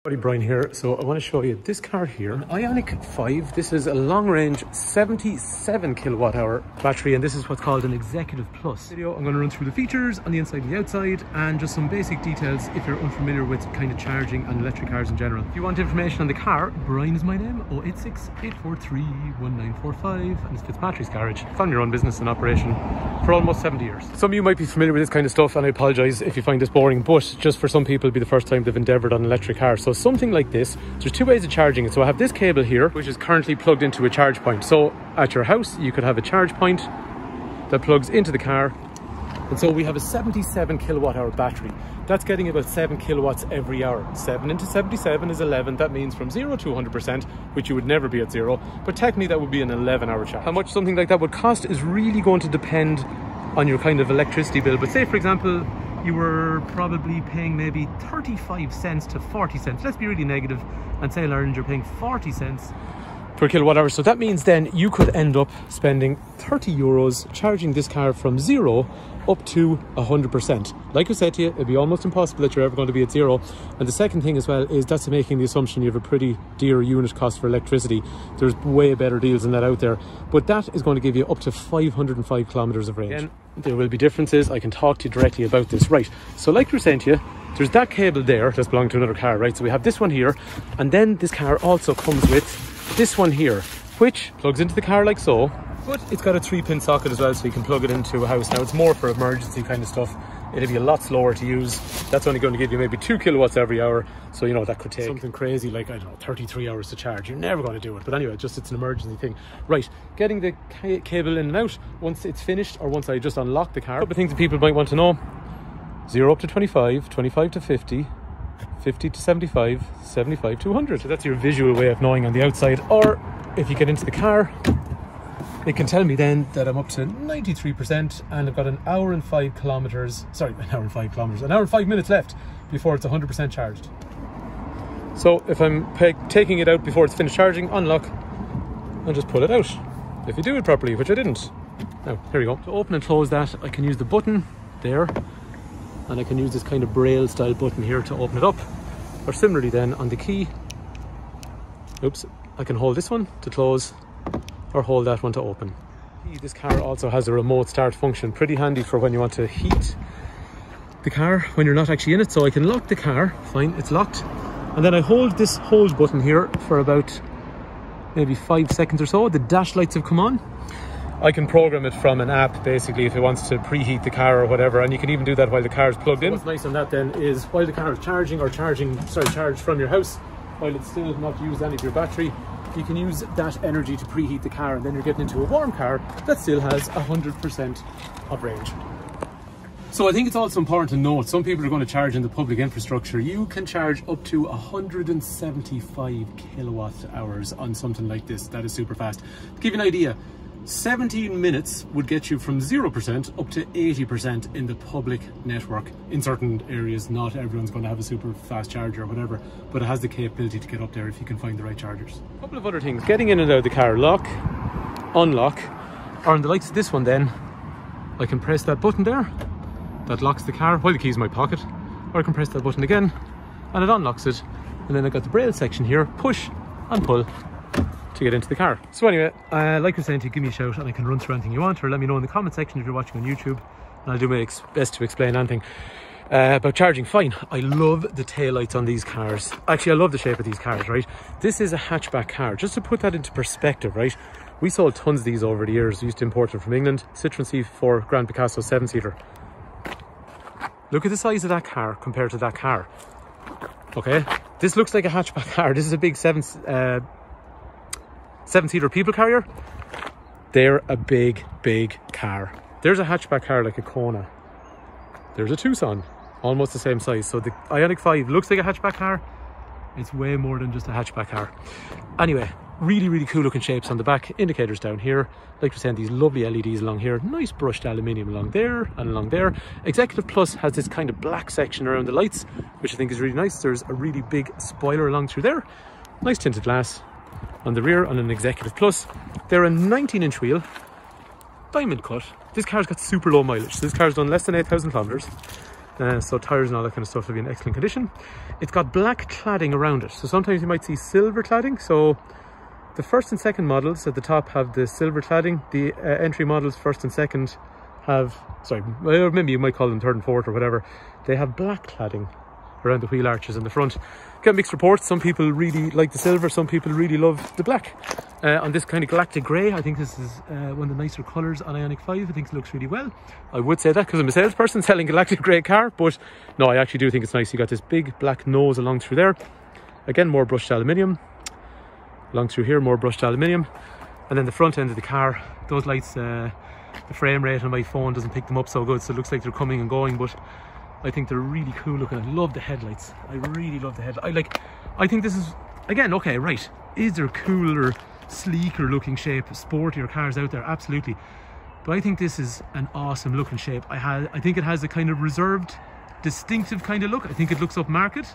Brian here. So I want to show you this car here, an Ioniq5. This is a long-range 77 kWh battery, and this is what's called an Executive Plus. Video, I'm going to run through the features on the inside and the outside, and just some basic details if you're unfamiliar with kind of charging and electric cars in general. If you want information on the car, Brian is my name, 086 843 1945, and it's Fitzpatrick's Garage. It's on your own business and operation for almost 70 years. Some of you might be familiar with this kind of stuff, and I apologise if you find this boring, but just for some people it'll be the first time they've endeavoured on an electric car. So something like this, there's two ways of charging it. So I have this cable here, which is currently plugged into a charge point. So at your house, you could have a charge point that plugs into the car. And so we have a 77 kWh battery. That's getting about 7 kilowatts every hour. 7 into 77 is 11. That means from 0 to 100%, which you would never be at 0. But technically that would be an 11-hour charge. How much something like that would cost is really going to depend on your kind of electricity bill. But say, for example, you were probably paying maybe 35 cents to 40 cents. Let's be really negative and say in Ireland you're paying 40 cents per kilowatt hour. So that means then you could end up spending 30 euros charging this car from 0 up to 100%. Like I said to you, it'd be almost impossible that you're ever going to be at 0. And the second thing as well is that's making the assumption you have a pretty dear unit cost for electricity. There's way better deals than that out there, but that is going to give you up to 505 kilometers of range. Again, there will be differences. I can talk to you directly about this. Right, so like we were saying to you, there's that cable there that's belonging to another car, right? So we have this one here, and then this car also comes with this one here, which plugs into the car like so, but it's got a 3-pin socket as well, so you can plug it into a house. Now it's more for emergency kind of stuff. It'll be a lot slower to use. That's only going to give you maybe 2 kilowatts every hour. So, you know, that could take something crazy like, I don't know, 33 hours to charge. You're never going to do it. But anyway, just it's an emergency thing. Right, getting the cable in and out once it's finished, or once I just unlock the car. A couple of things that people might want to know. 0 up to 25, 25 to 50, 50 to 75, 75 to 100. So that's your visual way of knowing on the outside. Or if you get into the car, it can tell me then that I'm up to 93% and I've got an hour and 5 minutes left before it's 100% charged. So if I'm taking it out before it's finished charging, unlock and just pull it out. If you do it properly, which I didn't. Now, here we go. To open and close that, I can use the button there, and I can use this kind of braille style button here to open it up. Or similarly then on the key, oops, I can hold this one to close, or hold that one to open. This car also has a remote start function, pretty handy for when you want to heat the car when you're not actually in it. So I can lock the car, fine, it's locked, and then I hold this hold button here for about maybe 5 seconds or so. The dash lights have come on. I can program it from an app basically if it wants to preheat the car or whatever, and you can even do that while the car is plugged in. What's nice on that then is while the car is charged from your house, while it's still not used any of your battery, you can use that energy to preheat the car, and then you're getting into a warm car that still has 100% of range. So I think it's also important to note, some people are going to charge in the public infrastructure. You can charge up to 175 kilowatt hours on something like this. That is super fast. To give you an idea, 17 minutes would get you from 0% up to 80% in the public network. In certain areas, not everyone's going to have a super fast charger or whatever, but it has the capability to get up there if you can find the right chargers. A couple of other things: getting in and out of the car, lock, unlock, or in the likes of this one then, I can press that button there, that locks the car while the key's in my pocket, or I can press that button again and it unlocks it. And then I've got the braille section here, push and pull to get into the car. So anyway, like I was saying to you, give me a shout and I can run through anything you want, or let me know in the comment section if you're watching on YouTube, and I'll do my best to explain anything about charging. Fine, I love the taillights on these cars. Actually, I love the shape of these cars, right? This is a hatchback car. Just to put that into perspective, right? We sold tons of these over the years. We used to import them from England. Citroen C4 Grand Picasso 7-seater. Look at the size of that car compared to that car. Okay, this looks like a hatchback car. This is a big 7-seater people carrier. They're a big car. There's a hatchback car like a Kona. There's a Tucson, almost the same size. So the Ioniq5 looks like a hatchback car. It's way more than just a hatchback car. Anyway, really cool looking shapes on the back. Indicators down here. Like we're saying, these lovely LEDs along here. Nice brushed aluminium along there and along there. Executive Plus has this kind of black section around the lights, which I think is really nice. There's a really big spoiler along through there. Nice tinted glass on the rear on an Executive Plus. They're a 19-inch wheel, diamond cut. This car's got super low mileage. So this car's done less than 8,000 kilometers. So tyres and all that kind of stuff will be in excellent condition. It's got black cladding around it. So sometimes you might see silver cladding. So the first and second models at the top have the silver cladding. The entry models, first and second, have, sorry, or maybe you might call them third and fourth or whatever. They have black cladding around the wheel arches in the front. Get mixed reports. Some people really like the silver, some people really love the black. On this kind of galactic grey, I think this is one of the nicer colours on Ioniq 5. I think it looks really well. I would say that because I'm a salesperson selling galactic grey car, but no, I actually do think it's nice. You got this big black nose along through there. Again, more brushed aluminium. Along through here, more brushed aluminium. And then the front end of the car, those lights, the frame rate on my phone doesn't pick them up so good, so it looks like they're coming and going, but I think they're really cool looking. I love the headlights. I really love the headlights. I think this is, again, okay, right. Is there cooler, sleeker looking shape, sportier cars out there? Absolutely. But I think this is an awesome looking shape. I think it has a kind of reserved, distinctive kind of look. I think it looks upmarket.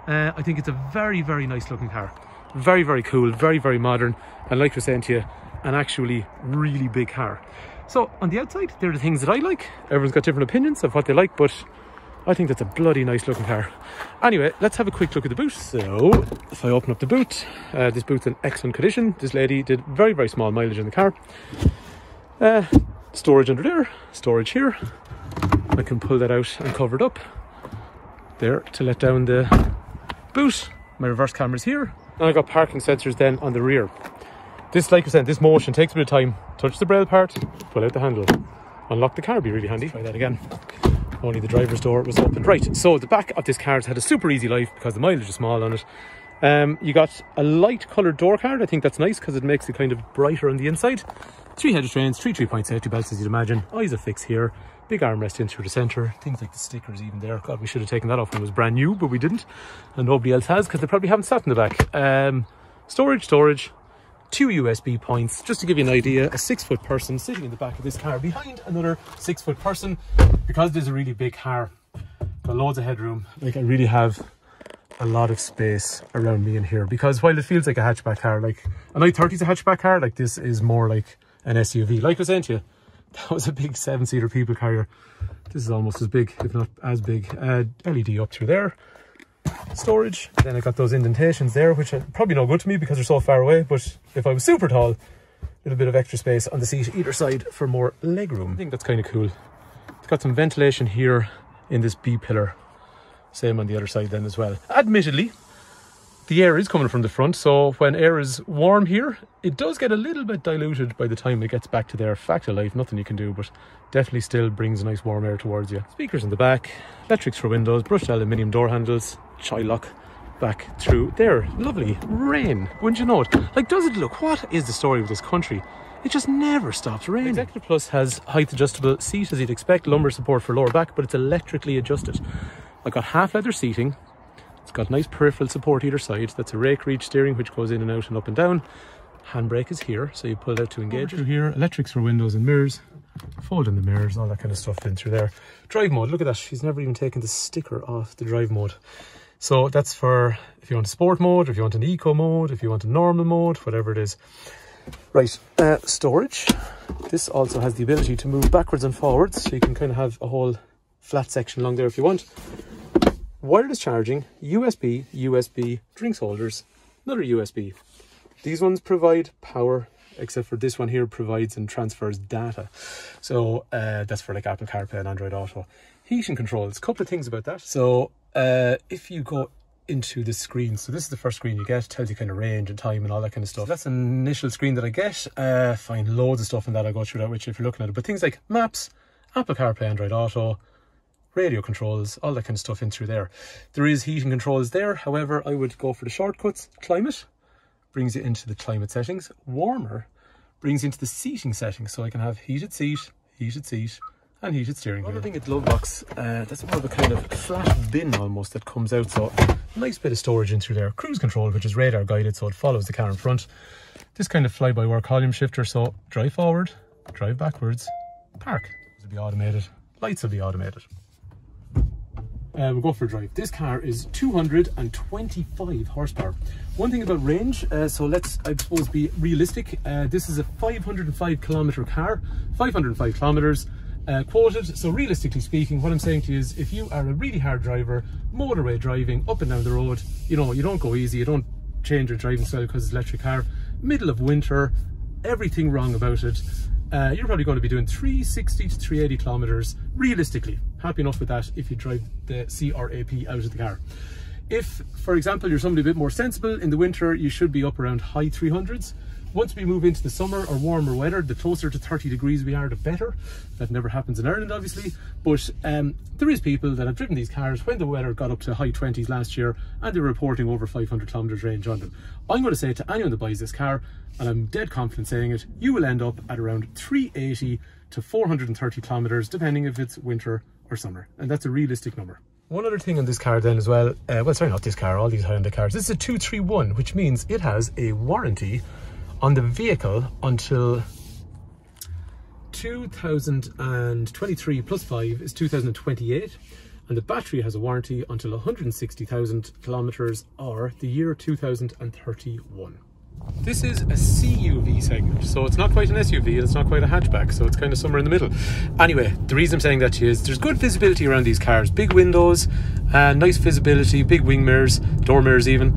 I think it's a very, very nice looking car. Very, very cool, very, very modern. And like I was saying to you, an actually really big car. So on the outside, they're the things that I like. Everyone's got different opinions of what they like, but I think that's a bloody nice looking car. Anyway, let's have a quick look at the boot. So if I open up the boot, this boot's in excellent condition. This lady did very, very small mileage in the car. Storage under there, storage here. I can pull that out and cover it up there to let down the boot. My reverse camera's here. And I got parking sensors then on the rear. This, like I said, this motion takes a bit of time. Touch the braille part, pull out the handle, unlock the car, be really handy. Try that again. Only the driver's door was open. Right, so the back of this car has had a super easy life because the mileage is small on it. You got a light coloured door card. I think that's nice because it makes it kind of brighter on the inside. 3 headed trains, 3-point safety belts as you'd imagine. Eyes affix here. Big armrest in through the centre. Things like the stickers even there. God, we should have taken that off when it was brand new, but we didn't. And nobody else has because they probably haven't sat in the back. Storage. 2 USB points. Just to give you an idea, a 6-foot person sitting in the back of this car behind another 6-foot person. Because there's a really big car, got loads of headroom. Like, I really have a lot of space around me in here, because while it feels like a hatchback car, like an i30 is a hatchback car, like this is more like an SUV. Like I was saying to you, that was a big 7-seater people carrier. This is almost as big, if not as big. LED up through there. Storage. Then I got those indentations there, which are probably no good to me because they're so far away, but if I was super tall, a little bit of extra space on the seat either side for more leg room. I think that's kind of cool. It's got some ventilation here in this B pillar. Same on the other side then as well. Admittedly, the air is coming from the front, so when air is warm here, it does get a little bit diluted by the time it gets back to their fact of life. Nothing you can do, but definitely still brings a nice warm air towards you. Speakers in the back, electrics for windows, brushed aluminium door handles, child lock back through there. Lovely rain, wouldn't you know it? Like, does it look? What is the story of this country? It just never stops raining. Executive Plus has height adjustable seat as you'd expect, lumbar support for lower back, but it's electrically adjusted. I've got half leather seating. It's got nice peripheral support either side. That's a rake reach steering which goes in and out and up and down. Handbrake is here, so you pull it out to engage. Through here, electrics for windows and mirrors. Fold in the mirrors, all that kind of stuff in through there. Drive mode, look at that. She's never even taken the sticker off the drive mode. So that's for if you want a sport mode, if you want an eco mode, if you want a normal mode, whatever it is. Right, storage. This also has the ability to move backwards and forwards, so you can kind of have a whole flat section along there if you want. Wireless charging, USB, drinks holders, another USB. These ones provide power, except for this one here provides and transfers data. So that's for like Apple CarPlay and Android Auto. Heating controls, a couple of things about that. So if you go into the screen, so this is the first screen you get, tells you kind of range and time and all that kind of stuff. That's an initial screen that I get. Find loads of stuff in that. I'll go through that with you if you're looking at it. But things like maps, Apple CarPlay, Android Auto, radio controls, all that kind of stuff in through there. There is heating controls there. However, I would go for the shortcuts. Climate brings you into the climate settings. Warmer brings you into the seating settings. So I can have heated seat, and heated steering wheel. Another thing at the glove box, that's more of a kind of flat bin almost that comes out. So nice bit of storage in through there. Cruise control, which is radar guided, so it follows the car in front. This kind of fly-by-wire column shifter, so drive forward, drive backwards, park. This will be automated. Lights will be automated. We'll go for a drive. This car is 225 horsepower. One thing about range, so let's, I suppose, be realistic. This is a 505 kilometre car, 505 kilometres. quoted. So realistically speaking, what I'm saying to you is, if you are a really hard driver, motorway driving up and down the road, you know, you don't go easy, you don't change your driving style because it's an electric car, middle of winter, everything wrong about it, you're probably going to be doing 360 to 380 kilometers realistically. Happy enough with that if you drive the CRAP out of the car. If, for example, you're somebody a bit more sensible, in the winter you should be up around high 300s. Once we move into the summer or warmer weather, the closer to 30 degrees we are, the better. That never happens in Ireland, obviously, but there is people that have driven these cars when the weather got up to high 20s last year, and they're reporting over 500 kilometers range on them. I'm going to say to anyone that buys this car, and I'm dead confident saying it, you will end up at around 380 to 430 kilometers, depending if it's winter or summer, and that's a realistic number. One other thing on this car then as well, well, sorry, not this car, all these Hyundai cars, this is a 231, which means it has a warranty on the vehicle until 2023 plus 5 is 2028, and the battery has a warranty until 160,000 kilometers, or the year 2031. This is a CUV segment, so it's not quite an SUV and it's not quite a hatchback, so it's kind of somewhere in the middle. Anyway, the reason I'm saying that to you is there's good visibility around these cars, big windows, nice visibility, big wing mirrors, door mirrors even,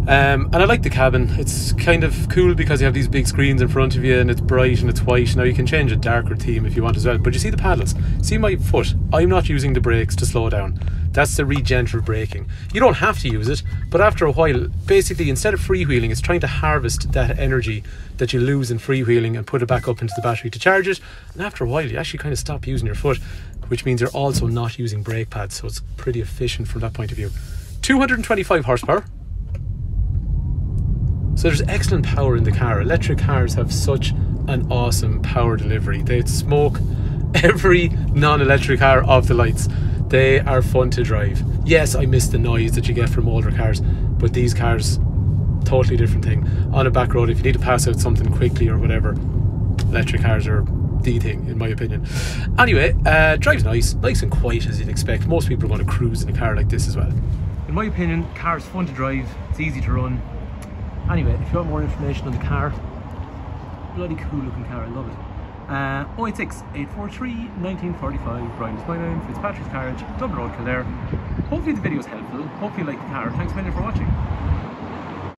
and I like the cabin. It's kind of cool because you have these big screens in front of you and it's bright and it's white. Now you can change a darker theme if you want as well, but you see the paddles, see my foot, I'm not using the brakes to slow down. That's the gentle braking. You don't have to use it, but after a while, basically instead of freewheeling, it's trying to harvest that energy that you lose in freewheeling and put it back up into the battery to charge it, and after a while you actually kind of stop using your foot, which means you're also not using brake pads, so it's pretty efficient from that point of view. 225 horsepower. So there's excellent power in the car. Electric cars have such an awesome power delivery. They smoke every non-electric car off the lights. They are fun to drive. Yes, I miss the noise that you get from older cars, but these cars, totally different thing. On a back road, if you need to pass out something quickly or whatever, electric cars are the thing, in my opinion. Anyway, drives nice and quiet as you'd expect. Most people are going to cruise in a car like this as well. In my opinion, the car is fun to drive, it's easy to run. Anyway, if you want more information on the car, bloody cool looking car, I love it. 086 843 1945, Brian is my name, Fitzpatrick's Carriage, Dublin Road, Kildare. Hopefully the video is helpful, hopefully you like the car. Thanks a million for watching.